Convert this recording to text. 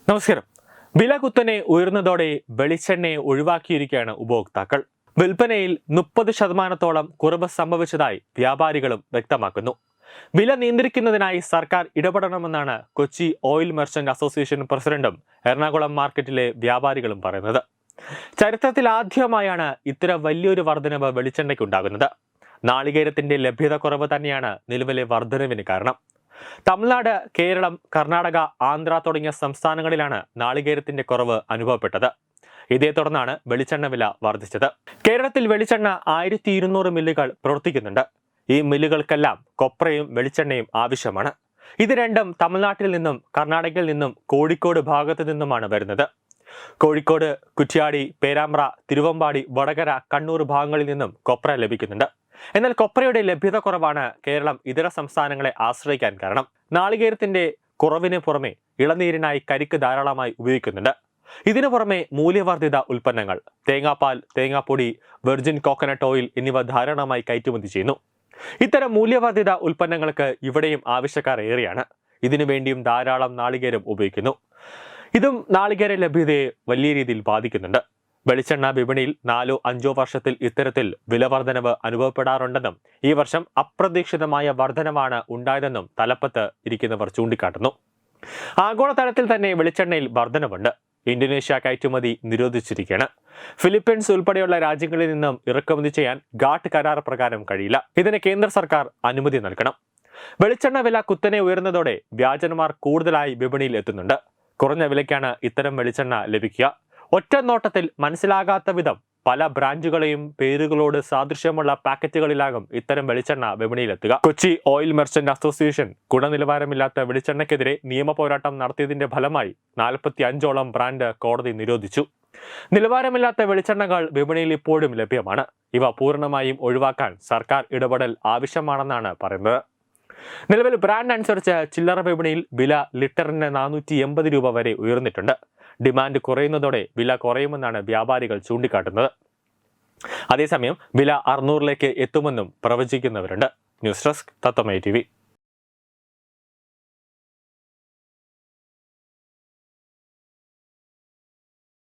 നമസ്കാരം. വില കുത്തനെ ഉയർന്നതോടെ വെളിച്ചെണ്ണയെ ഒഴിവാക്കിയിരിക്കുകയാണ് ഉപഭോക്താക്കൾ. വിൽപ്പനയിൽ 30% കുറവ് സംഭവിച്ചതായി വ്യാപാരികളും വ്യക്തമാക്കുന്നു. വില നിയന്ത്രിക്കുന്നതിനായി സർക്കാർ ഇടപെടണമെന്നാണ് കൊച്ചി ഓയിൽ മെർച്ചന്റ് അസോസിയേഷൻ പ്രസിഡന്റും എറണാകുളം മാർക്കറ്റിലെ വ്യാപാരികളും പറയുന്നത്. ചരിത്രത്തിൽ ആദ്യമായാണ് ഇത്തരം വലിയൊരു വർധനവ് വെളിച്ചെണ്ണയ്ക്കുണ്ടാകുന്നത്. നാളികേരത്തിന്റെ ലഭ്യത കുറവ് തന്നെയാണ് നിലവിലെ വർധനവിന് കാരണം. തമിഴ്നാട്, കേരളം, കർണാടക, ആന്ധ്ര തുടങ്ങിയ സംസ്ഥാനങ്ങളിലാണ് നാളികേരത്തിന്റെ കുറവ് അനുഭവപ്പെട്ടത്. ഇതേ തുടർന്നാണ് വെളിച്ചെണ്ണ വില വർദ്ധിച്ചത്. കേരളത്തിൽ വെളിച്ചെണ്ണ 1200 മില്ലുകൾ പ്രവർത്തിക്കുന്നുണ്ട്. ഈ മില്ലുകൾക്കെല്ലാം കൊപ്രയും വെളിച്ചെണ്ണയും ആവശ്യമാണ്. ഇത് രണ്ടും തമിഴ്നാട്ടിൽ നിന്നും കർണാടകയിൽ നിന്നും കോഴിക്കോട് ഭാഗത്തു നിന്നുമാണ് വരുന്നത്. കോഴിക്കോട്, കുറ്റ്യാടി, പേരാമ്പ്ര, തിരുവമ്പാടി, വടകര, കണ്ണൂർ ഭാഗങ്ങളിൽ നിന്നും കൊപ്ര ലഭിക്കുന്നുണ്ട്. എന്നാൽ കൊപ്രയുടെ ലഭ്യത കുറവാണ് കേരളം ഇതര സംസ്ഥാനങ്ങളെ ആശ്രയിക്കാൻ കാരണം. നാളികേരത്തിന്റെ കുറവിന് പുറമെ ഇളനീരിനായി കരിക്ക് ധാരാളമായി ഉപയോഗിക്കുന്നുണ്ട്. ഇതിനു പുറമെ മൂല്യവർദ്ധിത ഉൽപ്പന്നങ്ങൾ, തേങ്ങാപ്പാൽ, തേങ്ങാപ്പൊടി, വെർജിൻ കോക്കനട്ട് ഓയിൽ എന്നിവ ധാരാളമായി കയറ്റുമതി ചെയ്യുന്നു. ഇത്തരം മൂല്യവർദ്ധിത ഉൽപ്പന്നങ്ങൾക്ക് ഇവിടെയും ആവശ്യക്കാർ ഏറെയാണ്. ഇതിനുവേണ്ടിയും ധാരാളം നാളികേരം ഉപയോഗിക്കുന്നു. ഇതും നാളികേര ലഭ്യതയെ വലിയ രീതിയിൽ ബാധിക്കുന്നുണ്ട്. വെളിച്ചെണ്ണ വിപണിയിൽ 4-5 വർഷത്തിൽ ഇത്തരത്തിൽ വിലവർധനവ് അനുഭവപ്പെടാറുണ്ടെന്നും ഈ വർഷം അപ്രതീക്ഷിതമായ വർധനവാണ് ഉണ്ടായതെന്നും തലപ്പത്ത് ഇരിക്കുന്നവർ ചൂണ്ടിക്കാട്ടുന്നു. ആഗോളതലത്തിൽ തന്നെ വെളിച്ചെണ്ണയിൽ വർധനവുണ്ട്. ഇന്തോനേഷ്യ കയറ്റുമതി നിരോധിച്ചിരിക്കുകയാണ്. ഫിലിപ്പീൻസ് ഉൾപ്പെടെയുള്ള രാജ്യങ്ങളിൽ നിന്നും ഇറക്കുമതി ചെയ്യാൻ ഗാട്ട് കരാർ പ്രകാരം കഴിയില്ല. ഇതിന് കേന്ദ്ര സർക്കാർ അനുമതി നൽകണം. വെളിച്ചെണ്ണ വില കുത്തനെ ഉയർന്നതോടെ വ്യാജന്മാർ കൂടുതലായി വിപണിയിൽ എത്തുന്നുണ്ട്. കുറഞ്ഞ വിലയ്ക്കാണ് ഇത്തരം വെളിച്ചെണ്ണ ലഭിക്കുക. ഒറ്റ നോട്ടത്തിൽ മനസ്സിലാകാത്ത വിധം പല ബ്രാൻഡുകളെയും പേരുകളോട് സാദൃശ്യമുള്ള പാക്കറ്റുകളിലാകും ഇത്തരം വെളിച്ചെണ്ണ വിപണിയിലെത്തുക. കൊച്ചി ഓയിൽ മെർച്ചന്റ് അസോസിയേഷൻ ഗുണനിലവാരമില്ലാത്ത വെളിച്ചെണ്ണയ്ക്കെതിരെ നിയമ പോരാട്ടം നടത്തിയതിന്റെ ഫലമായി 45ഓളം ബ്രാൻഡ് കോടതി നിരോധിച്ചു. നിലവാരമില്ലാത്ത വെളിച്ചെണ്ണകൾ വിപണിയിൽ ഇപ്പോഴും ലഭ്യമാണ്. ഇവ പൂർണ്ണമായും ഒഴിവാക്കാൻ സർക്കാർ ഇടപെടൽ ആവശ്യമാണെന്നാണ് പറയുന്നത്. നിലവിൽ ബ്രാൻഡ് അനുസരിച്ച് ചില്ലറ വിപണിയിൽ വില ലിറ്ററിന് 480 രൂപ വരെ ഉയർന്നിട്ടുണ്ട്. ഡിമാൻഡ് കുറയുന്നതോടെ വില കുറയുമെന്നാണ് വ്യാപാരികൾ ചൂണ്ടിക്കാട്ടുന്നത്. അതേസമയം വില 600ലേക്ക് എത്തുമെന്നും പ്രവചിക്കുന്നവരുണ്ട്. ന്യൂസ് ഡെസ്ക് തത്വമൈ TV.